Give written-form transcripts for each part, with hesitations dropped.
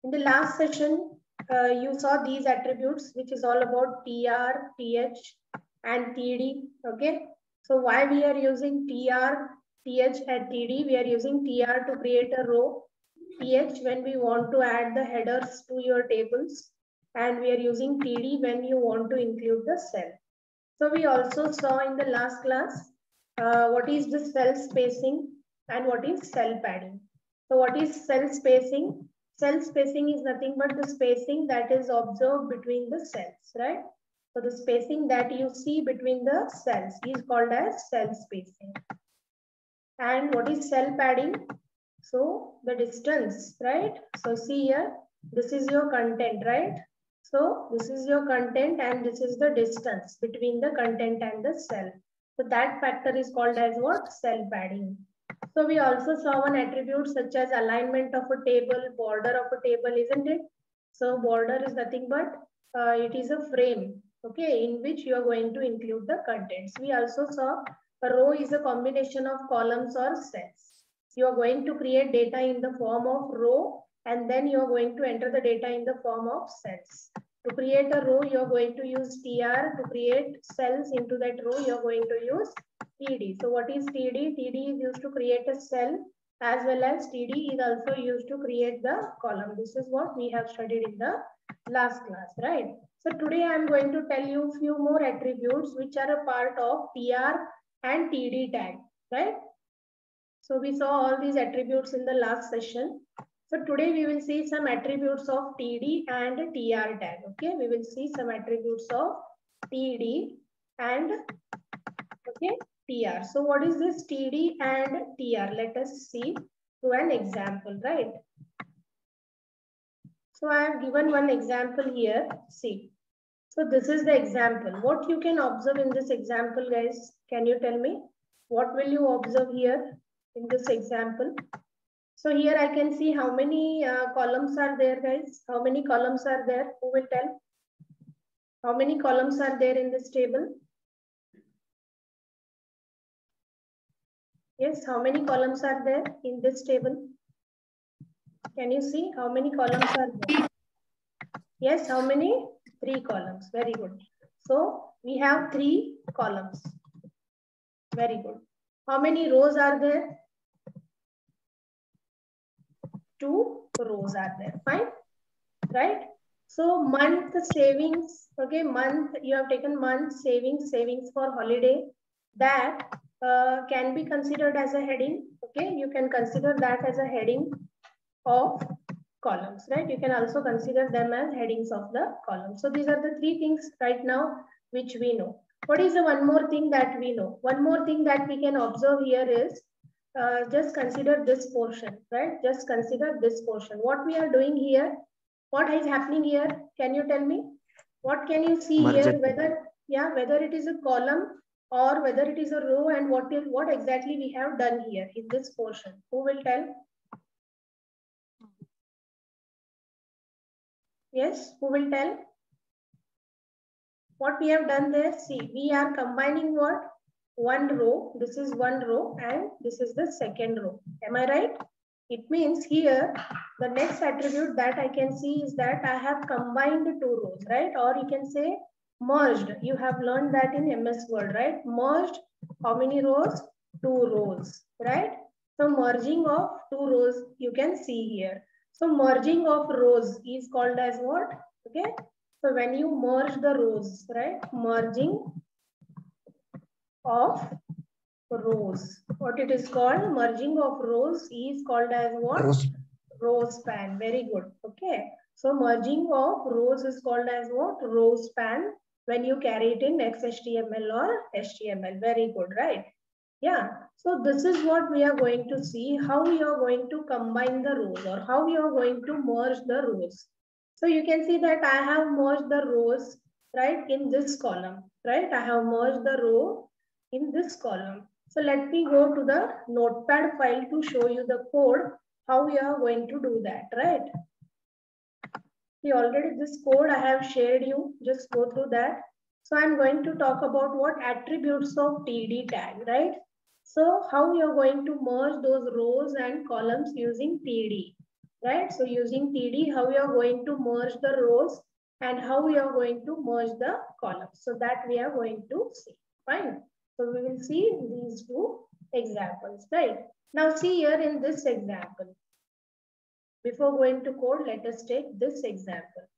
In the last session, you saw these attributes, which is all about TR, TH, and TD. Okay. So why we are using TR, TH, and TD? We are using TR to create a row, TH when we want to add the headers to your tables, and we are using TD when you want to include the cell. So we also saw in the last class what is the cell spacing and what is cell padding. So what is cell spacing? Cell spacing is nothing but the spacing that is observed between the cells, right? So the spacing that you see between the cells is called as cell spacing. And what is cell padding? So the distance, right? So see here, this is your content, right? So this is your content and this is the distance between the content and the cell. So that factor is called as what? Cell padding. So we also saw one attribute such as alignment of a table, border of a table, isn't it? So border is nothing but it is a frame, okay, in which you are going to include the contents. We also saw a row is a combination of columns or cells. You are going to create data in the form of row and then you are going to enter the data in the form of cells. To create a row, you are going to use TR. To create cells into that row, you are going to use TD. So what is TD? TD is used to create a cell as well as TD is also used to create the column. This is what we have studied in the last class, right? So today I am going to tell you a few more attributes which are a part of TR and TD tag, right? So we saw all these attributes in the last session. So today we will see some attributes of TD and TR tag. Okay, we will see some attributes of TD and okay TR. So what is this TD and TR? Let us see through an example, right? So I have given one example here. See. So this is the example. What you can observe in this example, guys? Can you tell me? What will you observe here in this example? So here I can see how many columns are there, guys. How many columns are there? Who will tell? How many columns are there in this table? Yes, how many columns are there in this table? Can you see how many columns are there? Yes, how many? 3 columns. Very good. So we have 3 columns. Very good. How many rows are there? 2 rows are there. Fine. Right? So month savings, okay, month, you have taken month savings for holiday. That can be considered as a heading. Okay, you can consider that as a heading of columns, right? You can also consider them as headings of the column. So these are the 3 things right now which we know. What is the one more thing that we know? One more thing that we can observe here is just consider this portion, right? Just consider this portion. What we are doing here, what is happening here? Can you tell me? What can you see here? Whether it is a column or whether it is a row, and what exactly we have done here in this portion? Who will tell? Yes, who will tell? What we have done there? See, we are combining what? One row. This is one row and this is the second row. Am I right? It means here, the next attribute that I can see is that I have combined 2 rows, right? Or you can say merged. You have learned that in MS Word, right? Merged, how many rows? 2 rows, right? So merging of 2 rows, you can see here. So merging of rows is called as what? Okay. So when you merge the rows, right? Merging of rows. What it is called? Merging of rows is called as what? Row span. Very good. Okay. So merging of rows is called as what? Row span when you carry it in XHTML or HTML. Very good, right? Yeah. So this is what we are going to see, how we are going to combine the rows or how we are going to merge the rows. So you can see that I have merged the rows, right, in this column, right? I have merged the row in this column. So let me go to the notepad file to show you the code, how we are going to do that, right? See, already this code I have shared you, just go through that. So I'm going to talk about what attributes of TD tag, right? So how we are going to merge those rows and columns using TD. right? So using TD, how you are going to merge the rows and how we are going to merge the columns. So that we are going to see. Fine. So we will see these two examples, right? Now see here in this example. Before going to code, let us take this example.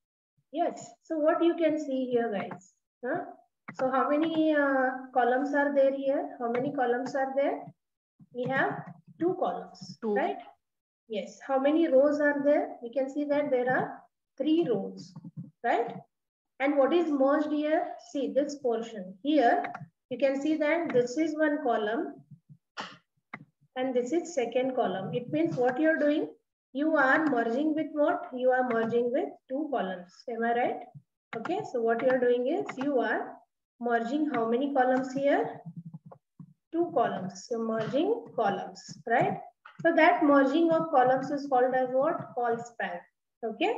Yes. So what you can see here, guys? Huh? So how many columns are there here? How many columns are there? We have 2 columns, Two. right? Yes. How many rows are there? We can see that there are 3 rows, right? And what is merged here? See this portion. Here, you can see that this is one column and this is second column. It means what you are doing? You are merging with what? You are merging with 2 columns. Am I right? Okay. So what you are doing is you are merging how many columns here? 2 columns. So merging columns, right? So that merging of columns is called as what? Call span. Okay.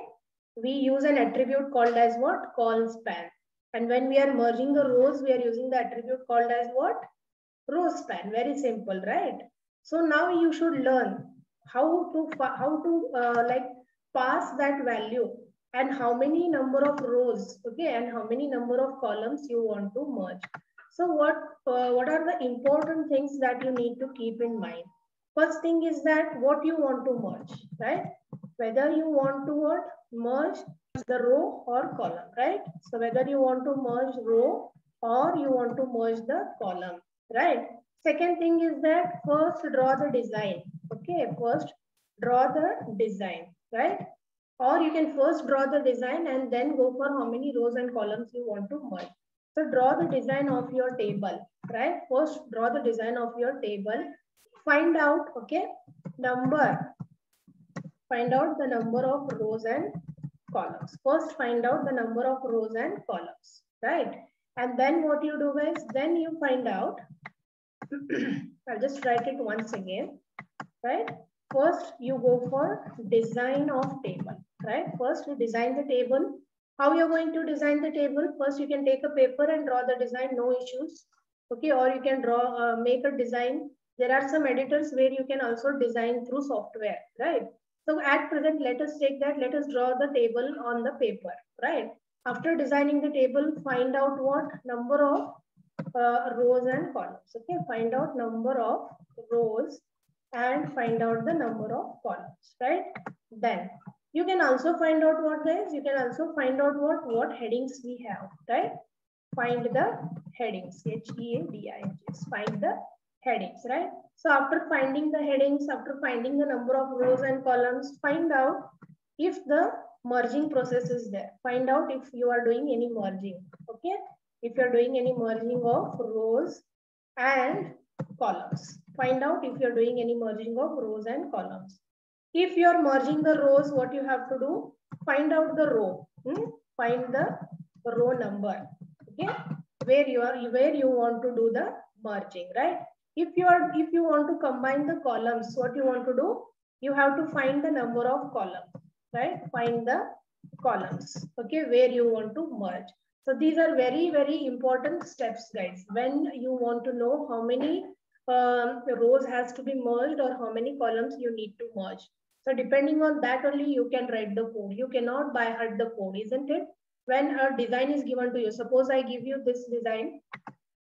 We use an attribute called as what? Call span. And when we are merging the rows, we are using the attribute called as what? Row span. Very simple, right? So now you should learn how to like pass that value and how many number of rows, okay, and how many number of columns you want to merge. So what are the important things that you need to keep in mind? First thing is that what you want to merge, right? Whether you want to what? Merge the row or column, right? So whether you want to merge row or you want to merge the column, right? Second thing is that first draw the design. Okay, first draw the design, right? Or you can first draw the design and then go for how many rows and columns you want to merge. So draw the design of your table, right? First draw the design of your table. Find out, okay, find out the number of rows and columns. First find out the number of rows and columns, right? And then what you do is, then you find out, I'll just write it once again, right? First you go for design of table, right? First you design the table. How you're going to design the table? First you can take a paper and draw the design, no issues. Okay, or you can draw, make a design. There are some editors where you can also design through software, right? So at present, let us take that, let us draw the table on the paper, right? After designing the table, find out what number of rows and columns. Okay, find out number of rows and find out the number of columns, right? Then you can also find out what, guys? You can also find out what headings we have, right? Find the headings, H-E-A-D-I-N-G-S, find the headings, right? So after finding the headings, after finding the number of rows and columns, find out if the merging process is there. Find out if you are doing any merging, okay? If you are doing any merging of rows and columns. Find out if you're doing any merging of rows and columns. If you're merging the rows, what you have to do? Find out the row. Find the row number. Okay, where you want to do the merging, right? If you want to combine the columns, what you want to do? You have to find the number of columns, right? Find the columns. Okay, where you want to merge. So these are very, very important steps, guys. When you want to know how many rows has to be merged or how many columns you need to merge. So depending on that only you can write the code. You cannot by heart the code, isn't it? When a design is given to you, suppose I give you this design.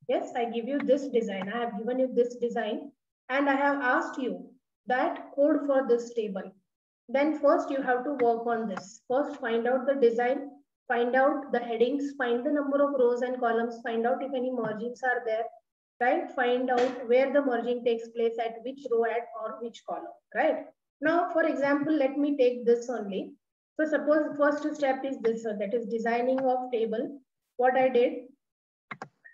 Yes, I give you this design. I have given you this design and I have asked you that code for this table. Then first you have to work on this. First find out the design, find out the headings, find the number of rows and columns, find out if any margins are there, right? Find out where the merging takes place, at which row at or which column, right? Now, for example, let me take this only. So suppose first step is this, that is designing of table. What I did,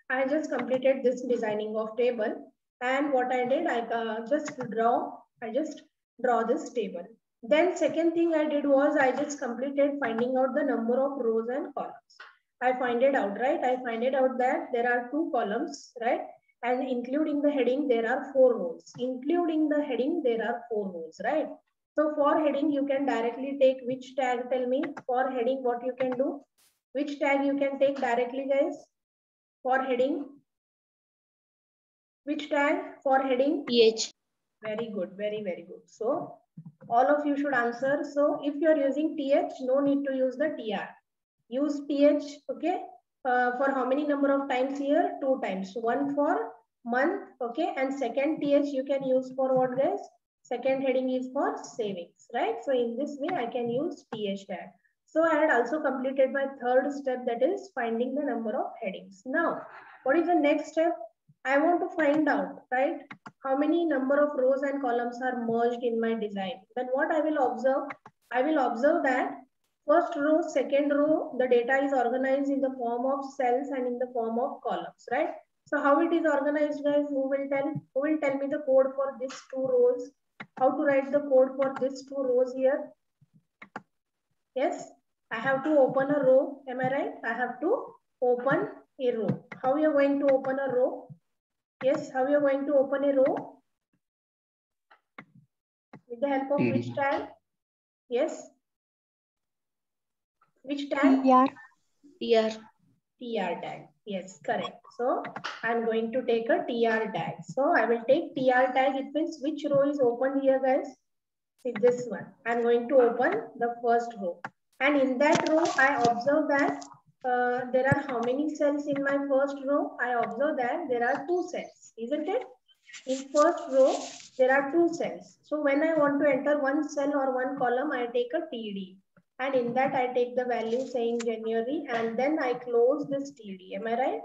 I just completed this designing of table. And what I did, I just draw this table. Then second thing I did was I just completed finding out the number of rows and columns. I find it out, right? I find it out that there are 2 columns, right? And including the heading, there are 4 rows. Including the heading, there are 4 rows, right? So for heading, you can directly take which tag, tell me. For heading, what you can do? Which tag you can take directly, guys? For heading, which tag for heading? PH. Very good, very, very good. So All of you should answer. So if you are using TH, no need to use the TR. Use TH, okay? For how many number of times here? 2 times. One for month, okay? And second TH you can use for what, guys? Second heading is for savings, right? So in this way, I can use TH tag. So I had also completed my third step, that is finding the number of headings. Now, what is the next step? I want to find out, right? How many number of rows and columns are merged in my design. Then what I will observe? I will observe that first row, second row, the data is organized in the form of cells and in the form of columns, right? So how it is organized, guys? Who will tell? Who will tell me the code for these 2 rows? How to write the code for these 2 rows here? Yes, I have to open a row. Am I right? I have to open a row. How you are going to open a row? Yes, how you are going to open a row? With the help of which tag? Yes. Which tag? TR tag. Yes, correct. So I'm going to take a TR tag. So I will take TR tag. It means which row is open here, guys? See this one. I'm going to open the first row. And in that row, I observe that there are how many cells in my first row? I observe that there are 2 cells, isn't it? In first row, there are 2 cells. So when I want to enter one cell or one column, I take a TD. And in that, I take the value saying January and then I close this TD. Am I right?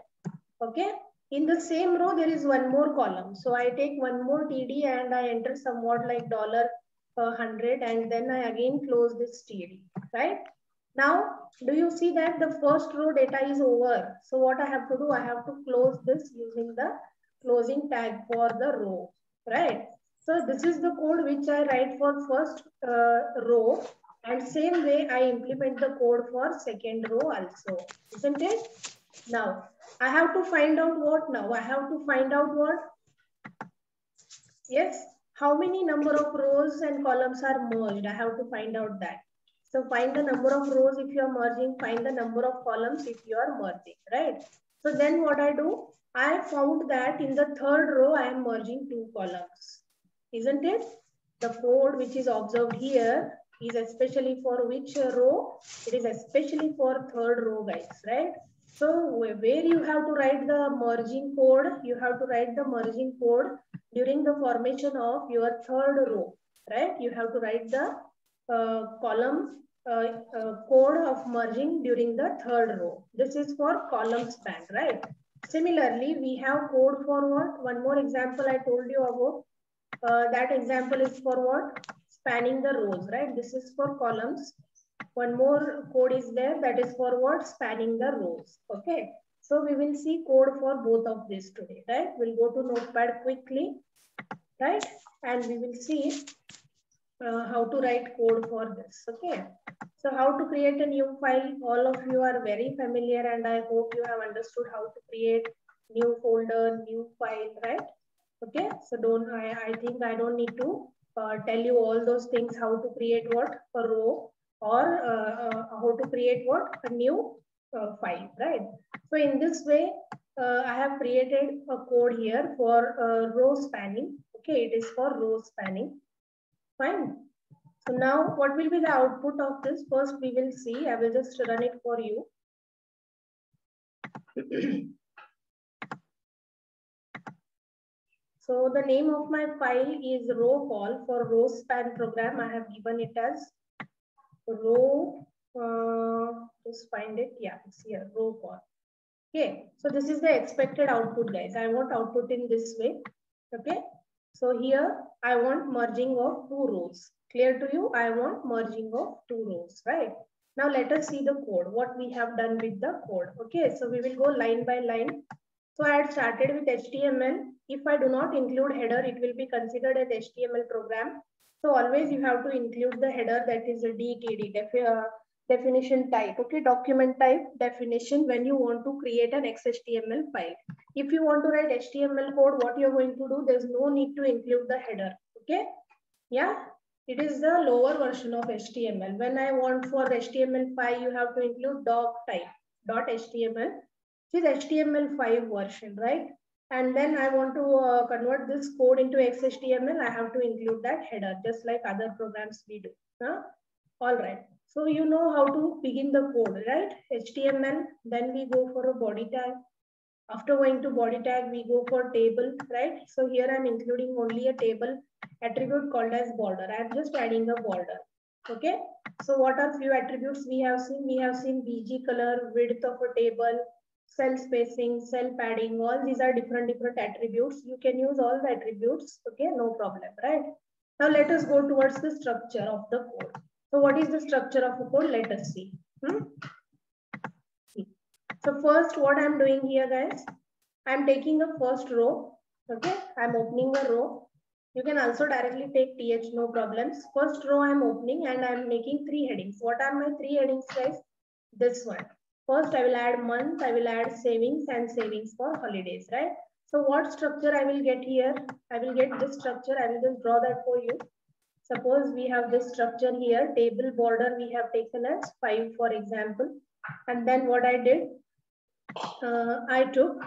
Okay. In the same row, there is one more column. So I take one more TD and I enter somewhat like $100 and then I again close this TD, right? Now, do you see that the first row data is over? So what I have to do, I have to close this using the closing tag for the row, right? So this is the code which I write for first row and same way I implement the code for second row also, isn't it? Now, I have to find out what now? I have to find out what? Yes, how many number of rows and columns are merged? I have to find out that. So find the number of rows if you are merging, find the number of columns if you are merging, right? So then what I do? I found that in the third row, I am merging 2 columns, isn't it? The code which is observed here is especially for which row? It is especially for third row, guys, right? So where you have to write the merging code, you have to write the merging code during the formation of your third row, right? You have to write the column code of merging during the third row. This is for column span, right? Similarly, we have code for what? One more example I told you about. That example is for what? Spanning the rows, right? This is for columns. One more code is there that is for what? Spanning the rows. Okay. So we will see code for both of these today, right? We'll go to Notepad quickly, right? And we will see how to write code for this. Okay. So how to create a new file? All of you are very familiar and I hope you have understood how to create new folder, new file, right? Okay. So I think I don't need to tell you all those things, how to create what? A row or how to create what? A new file, right? So in this way, I have created a code here for row spanning. Okay. It is for row spanning. Fine. So now what will be the output of this? First we will see. I will just run it for you. So the name of my file is row call. For row span program, I have given it as row, just find it. Yeah, it's here, row call. Okay, so this is the expected output, guys. I want output in this way. Okay, so here I want merging of 2 rows. Clear to you? I want merging of 2 rows, right? Now let us see the code, what we have done with the code. Okay, so we will go line by line. So I had started with HTML. If I do not include header, it will be considered as HTML program. So always you have to include the header, that is a DTD, definition type. Okay, document type definition when you want to create an XHTML file. If you want to write HTML code, what you're going to do, there's no need to include the header. Okay, yeah, it is the lower version of HTML. When I want for HTML5, you have to include doc type .html, which is HTML5 version, right? And then I want to convert this code into XHTML. I have to include that header, just like other programs we do. All right. So you know how to begin the code, right? HTML, then we go for a body tag. After going to body tag, we go for table, right? So here I'm including only a table attribute called as border. I'm just adding a border. Okay. So what are few attributes we have seen? We have seen BG color, width of a table, cell spacing, cell padding. All these are different attributes. You can use all the attributes. Okay, no problem, right? Now let us go towards the structure of the code. So what is the structure of a code? Let us see. So first, what I'm doing here, guys, I'm taking the first row. Okay, I'm opening a row. You can also directly take TH, no problems. First row I'm opening and I'm making 3 headings. What are my 3 headings, guys? This one. First, I will add month, I will add savings and savings for holidays, right? So what structure I will get here? I will get this structure. I will just draw that for you. Suppose we have this structure here, table border we have taken as 5, for example. And then what I did, I took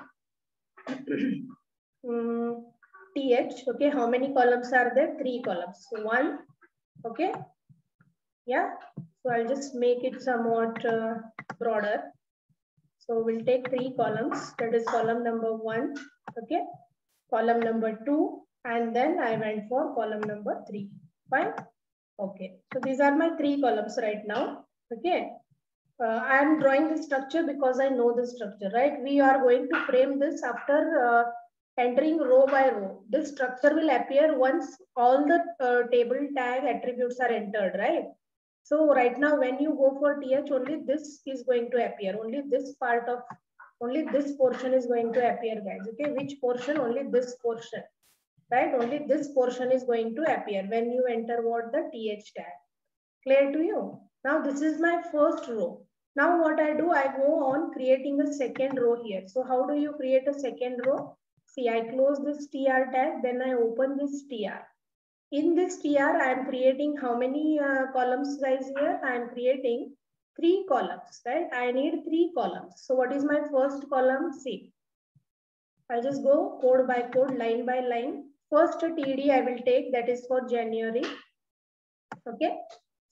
TH, okay, how many columns are there? 3 columns. So 1, okay, yeah. So I'll just make it somewhat broader. So we'll take 3 columns. That is column number 1, okay, column number 2, and then I went for column number 3. Fine. Okay. So these are my 3 columns right now. Okay. I am drawing the structure because I know the structure, right? We are going to frame this after entering row by row. This structure will appear once all the table tag attributes are entered, right? So right now, when you go for TH, only this is going to appear. Only this part of, only this portion is going to appear, guys. Okay, which portion? Only this portion, right? Only this portion is going to appear when you enter what the TH tag. Clear to you? Now this is my first row. Now what I do, I go on creating a second row here. So how do you create a second row? See, I close this TR tag, then I open this TR. In this TR, I am creating how many columns, guys, here? I am creating 3 columns, right? I need 3 columns. So what is my first column? See, I'll just go code by code, line by line. First TD I will take, that is for January. Okay.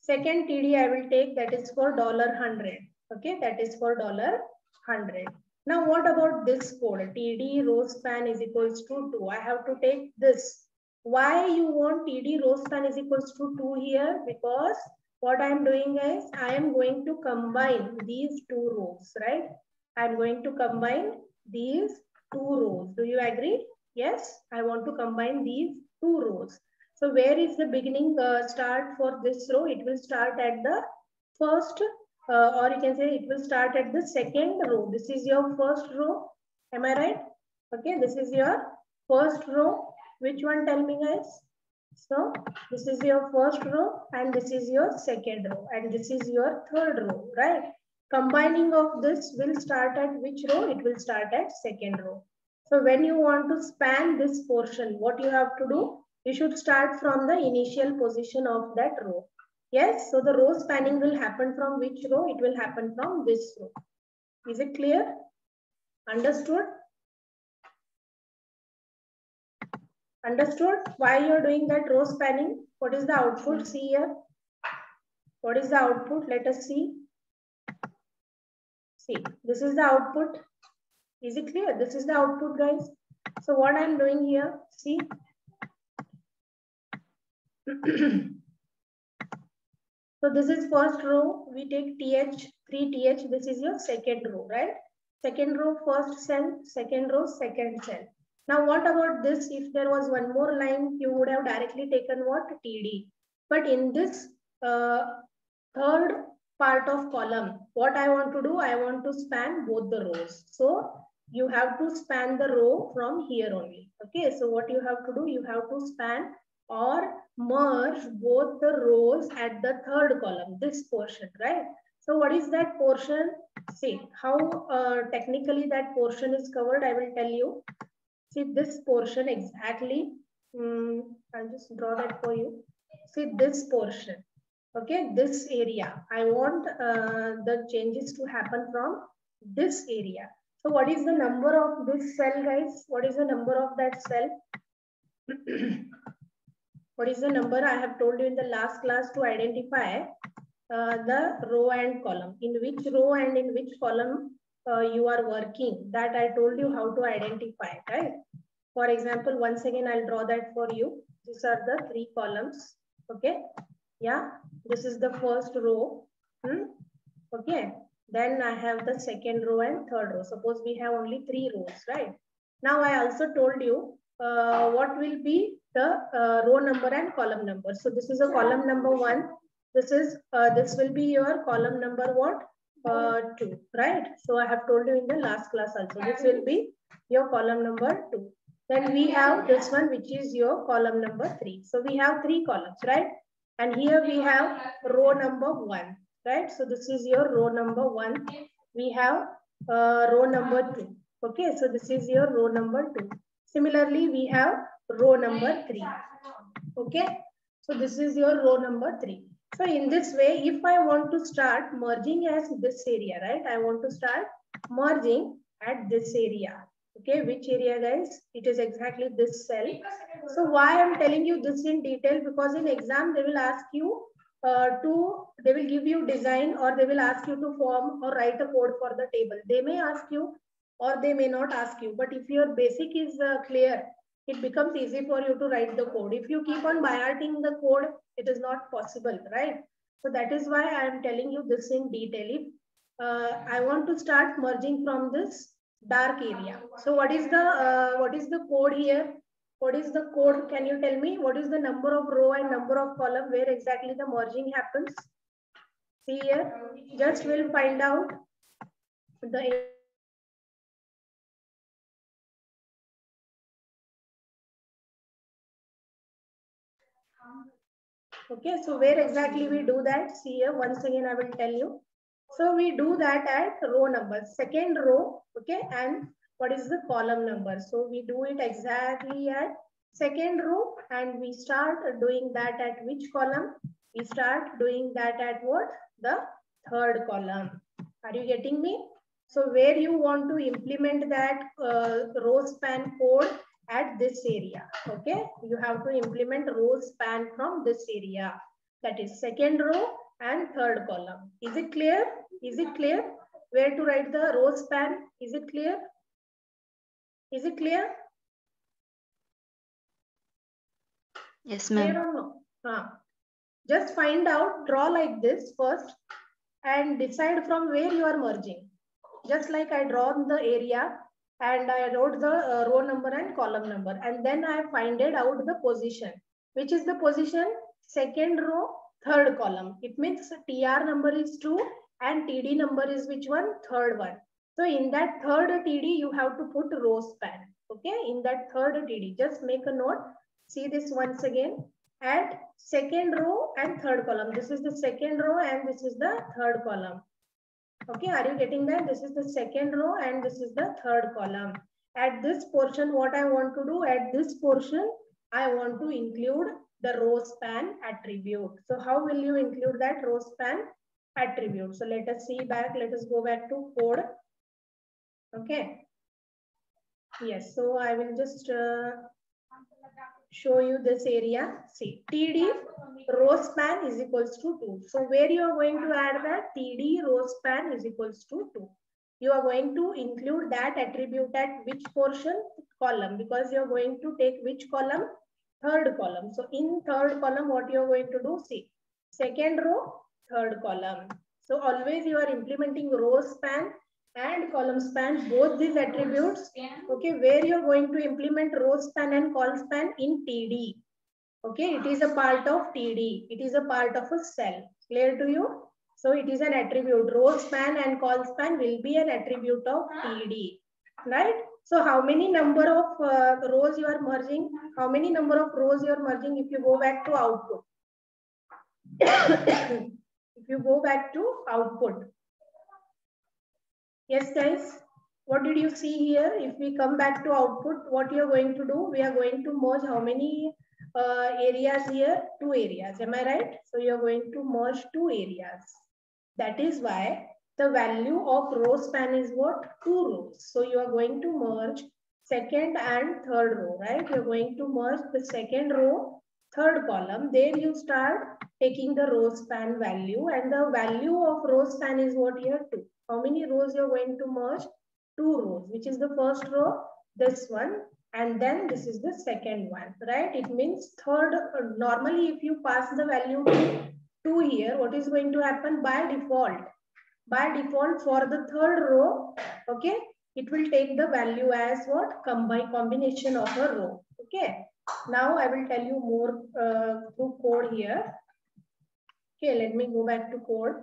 Second TD I will take, that is for $100. Okay, that is for $100. Now what about this code? TD row span is equals to 2. I have to take this. Why you want TD row span is equals to 2 here? Because what I am doing is I am going to combine these 2 rows, right? I am going to combine these 2 rows. Do you agree? Yes, I want to combine these 2 rows. So where is the beginning start for this row? It will start at the first, or you can say it will start at the second row. This is your first row. Am I right? Okay, this is your first row. Which one? Tell me, guys. So this is your first row and this is your second row and this is your third row, right? Combining of this will start at which row? It will start at second row. So when you want to span this portion, what you have to do? You should start from the initial position of that row. Yes, so the row spanning will happen from which row? It will happen from this row. Is it clear? Understood? Understood why you're doing that row spanning? What is the output? See here. What is the output? Let us see. See, this is the output. Is it clear? This is the output, guys. So what I'm doing here, see. So this is first row. We take TH, 3 TH. This is your second row, right? Second row, first cell, second row, second cell. Now, what about this? If there was one more line, you would have directly taken what? TD. But in this third part of column, what I want to do, I want to span both the rows. So you have to span the row from here only. Okay, so what you have to do, you have to span or merge both the rows at the third column, this portion, right? So what is that portion? See how technically that portion is covered. I will tell you. See this portion exactly. I'll just draw that for you. See this portion. Okay, this area. I want the changes to happen from this area. So what is the number of this cell, guys? What is the number of that cell? What is the number? I have told you in the last class to identify the row and column. In which row and in which column you are working. That I told you how to identify, right? For example, once again, I'll draw that for you. These are the 3 columns. Okay. Yeah. This is the first row. Okay. Then I have the second row and third row. Suppose we have only 3 rows, right? Now I also told you what will be the row number and column number. So this is a column number 1. This will be your column number what? 2, right? So I have told you in the last class also. This will be your column number 2. Then we have this one, which is your column number 3. So we have 3 columns, right? And here we have row number 1, right? So this is your row number 1. We have row number 2. Okay, so this is your row number 2. Similarly, we have row number 3. Okay, so this is your row number 3. So in this way, if I want to start merging as this area, right? I want to start merging at this area. Okay, which area, guys? It is exactly this cell. So why I'm telling you this in detail? Because in exam, they will ask you they will give you design, or they will ask you to form or write a code for the table. They may ask you or they may not ask you. But if your basic is clear, it becomes easy for you to write the code. If you keep on by-hearting the code, it is not possible, right? So that is why I am telling you this in detail. If I want to start merging from this dark area. So what is the code here? What is the code? Can you tell me what is the number of row and number of column where exactly the merging happens? See here, just we'll find out the okay, so where exactly we do that? See here, once again I will tell you. So we do that at row number, second row, okay, and what is the column number? So we do it exactly at second row, and we start doing that at which column? We start doing that at what? The third column. Are you getting me? So where you want to implement that row span code at this area, okay? You have to implement row span from this area. That is second row and third column. Is it clear? Is it clear? Where to write the row span? Is it clear? Is it clear? Yes, ma'am. Clear or no? Just find out, draw like this first and decide from where you are merging. Just like I drawn the area and I wrote the row number and column number, and then I find out the position. Which is the position? Second row, third column. It means TR number is 2 and TD number is which one? Third one. So in that third TD, you have to put row span. Okay, in that third TD, just make a note. See this once again. At second row and third column. This is the second row and this is the third column. Okay, are you getting that? This is the second row and this is the third column. At this portion, what I want to do, at this portion, I want to include the row span attribute. So how will you include that row span attribute? So let us see back, let us go back to code. Okay. Yes, so I will just show you this area. See, TD row span is equals to 2. So where you are going to add that? TD row span is equals to 2. You are going to include that attribute at which portion? Column, because you are going to take which column? Third column. So in third column, what you are going to do? See, second row, third column. So always you are implementing row span and column span, both these attributes. Okay, where you are going to implement row span and col span? In TD. Okay, it is a part of TD. It is a part of a cell. Clear to you? So it is an attribute. Row span and col span will be an attribute of TD. Right? So how many number of rows you are merging? How many number of rows you are merging if you go back to output? If you go back to output. Yes, guys. What did you see here? If we come back to output, what you are going to do? We are going to merge how many areas here? 2 areas. Am I right? So you are going to merge 2 areas. That is why the value of row span is what? 2 rows. So you are going to merge second and third row, right? You're going to merge the second row, third column. There you start taking the row span value, and the value of row span is what here? 2. How many rows you're going to merge? 2 rows, which is the first row, this one, and then this is the second one, right? It means third, normally if you pass the value to 2 here, what is going to happen? By default for the third row, okay, it will take the value as what? Combination of a row, okay. Now I will tell you more through code here. Okay, let me go back to code.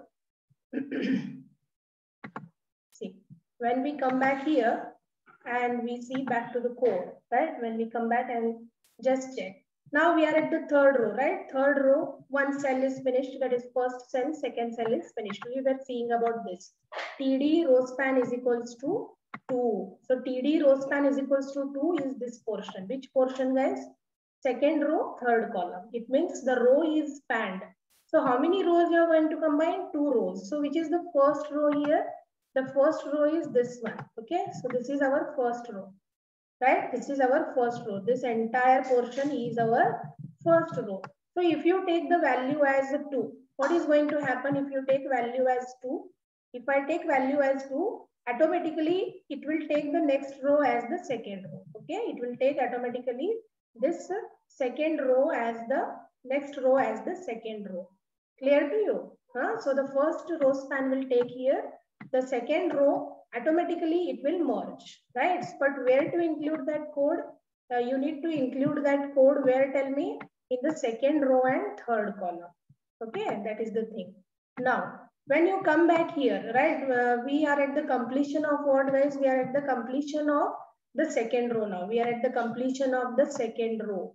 See, when we come back here and we see back to the code, right? When we come back and just check. Now we are at the third row, right? Third row, one cell is finished. That is first cell, second cell is finished. We were seeing about this. TD row span is equals to 2. So TD row span is equals to 2 is this portion. Which portion, guys? Second row, third column. It means the row is spanned. So how many rows you are going to combine? 2 rows. So which is the first row here? The first row is this one. Okay. So this is our first row. Right? This is our first row. This entire portion is our first row. So if you take the value as 2, what is going to happen if you take value as 2? If I take value as 2, automatically it will take the next row as the second row. Okay, it will take automatically this second row as the next row as the second row. Clear to you? So the first row span will take here. The second row, automatically it will merge, right? But where to include that code? You need to include that code where, tell me, in the second row and third column. Okay, that is the thing. Now, when you come back here, right, we are at the completion of what, guys? We are at the completion of the second row now. We are at the completion of the second row.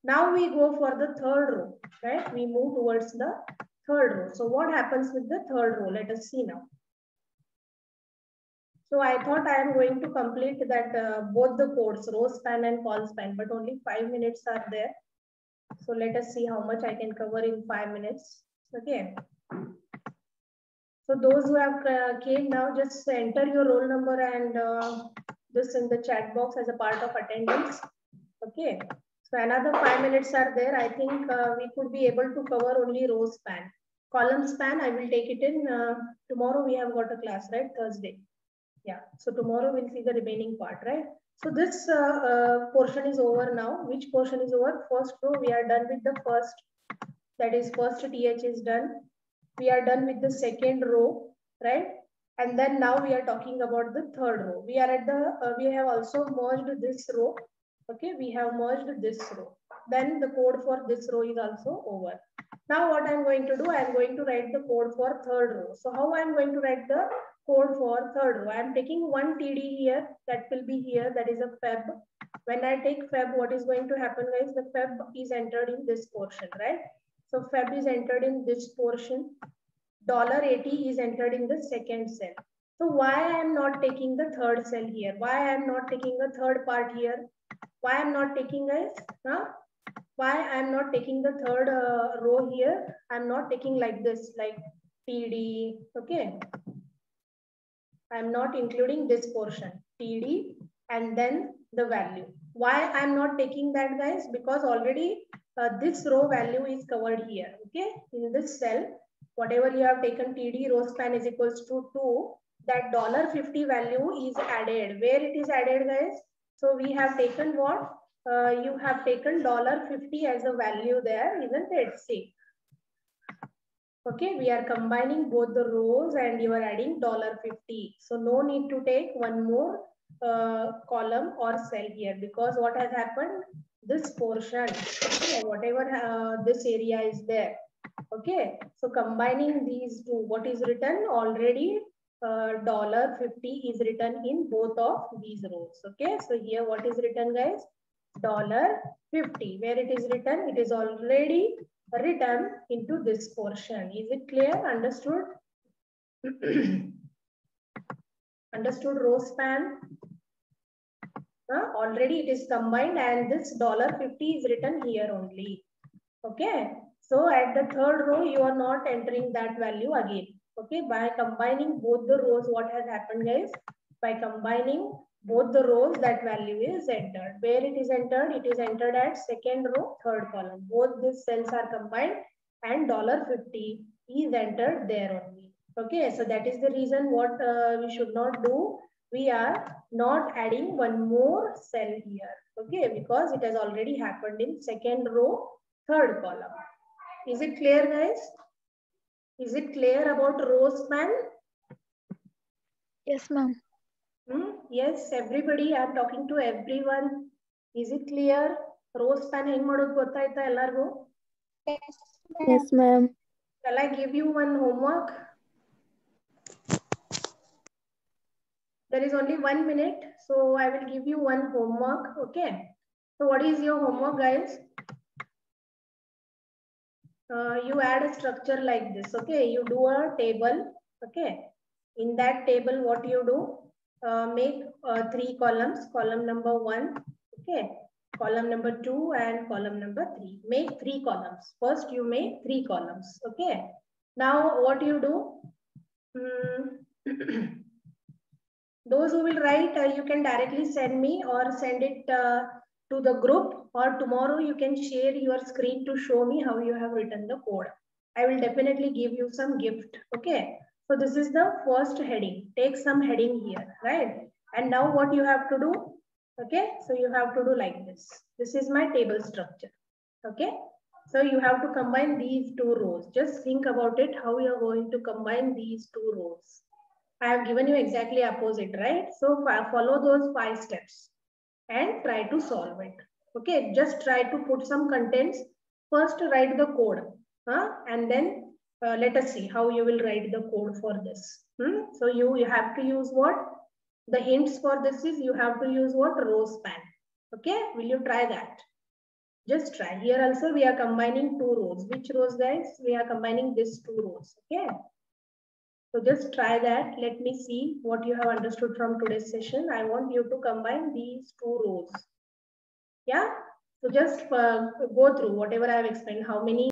Now we go for the third row, right? We move towards the third row. So what happens with the third row? Let us see now. So I thought I am going to complete that both the codes, row span and col span, but only 5 minutes are there. So let us see how much I can cover in 5 minutes. Okay. So those who have came now, just enter your roll number and this in the chat box as a part of attendance. Okay. So another 5 minutes are there. I think we could be able to cover only row span. Column span, I will take it in. Tomorrow we have got a class, right? Thursday. Yeah, so tomorrow we'll see the remaining part, right? So this portion is over now. Which portion is over? First row, we are done with the first, that is first TH is done. We are done with the second row, right? And then now we are talking about the third row. We are at the, we have also merged this row. Okay, we have merged this row. Then the code for this row is also over. Now what I'm going to do, I'm going to write the code for third row. So how I'm going to write the code for third row? I'm taking one TD here, that will be here, that is a feb. When I take feb, what is going to happen, guys? The feb is entered in this portion, right? So feb is entered in this portion. $80 is entered in the second cell. So why I am not taking the third cell here? Why I am not taking the third part here? Why I am not taking, guys? Why I am not taking the third row here? I am not taking like this, like TD, okay? I am not including this portion, TD, and then the value. Why I am not taking that, guys? Because already this row value is covered here, okay? In this cell, whatever you have taken TD row span is equals to 2, that $50 value is added. Where it is added, guys? So we have taken what? You have taken $50 as a value there, isn't it? See. Okay, we are combining both the rows and you are adding $50. So no need to take one more column or cell here, because what has happened? This portion, okay, whatever this area is there. Okay, so combining these two, what is written already? $50 is written in both of these rows. Okay, so here what is written, guys? $50. Where it is written? It is already written into this portion. Is it clear? Understood? Understood row span? Already it is combined and this $50 is written here only. Okay. So at the third row, you are not entering that value again. Okay, by combining both the rows, what has happened, guys? By combining both the rows, that value is entered. Where it is entered? It is entered at second row, third column. Both these cells are combined and $50 is entered there only. Okay, so that is the reason what we should not do. We are not adding one more cell here. Okay, because it has already happened in second row, third column. Is it clear, guys? Is it clear about row span? Yes, ma'am. Yes, everybody. I am talking to everyone. Is it clear? Row span heng madodu gottaita ellargu? Yes, ma'am. Shall I give you one homework? There is only 1 minute, so I will give you one homework. Okay. So what is your homework, guys? You add a structure like this. Okay. You do a table. Okay. In that table, what you do? Make 3 columns. Column number 1. Okay. Column number 2 and column number 3. Make 3 columns. First, you make 3 columns. Okay. Now, what you do? Those who will write, you can directly send me or send it to the group, or tomorrow you can share your screen to show me how you have written the code. I will definitely give you some gift. Okay. So this is the first heading. Take some heading here, right? And now what you have to do? Okay. So you have to do like this. This is my table structure. Okay. So you have to combine these 2 rows. Just think about it, how you are going to combine these 2 rows. I have given you exactly opposite, right? So follow those 5 steps and try to solve it. Okay, just try to put some contents. First, write the code, and then let us see how you will write the code for this. So you have to use what? The hints for this is you have to use what? Row span. Okay, will you try that? Just try. Here also we are combining 2 rows. Which rows, guys? We are combining these 2 rows. Okay. So just try that. Let me see what you have understood from today's session. I want you to combine these 2 rows. Yeah. So just go through whatever I have explained. How many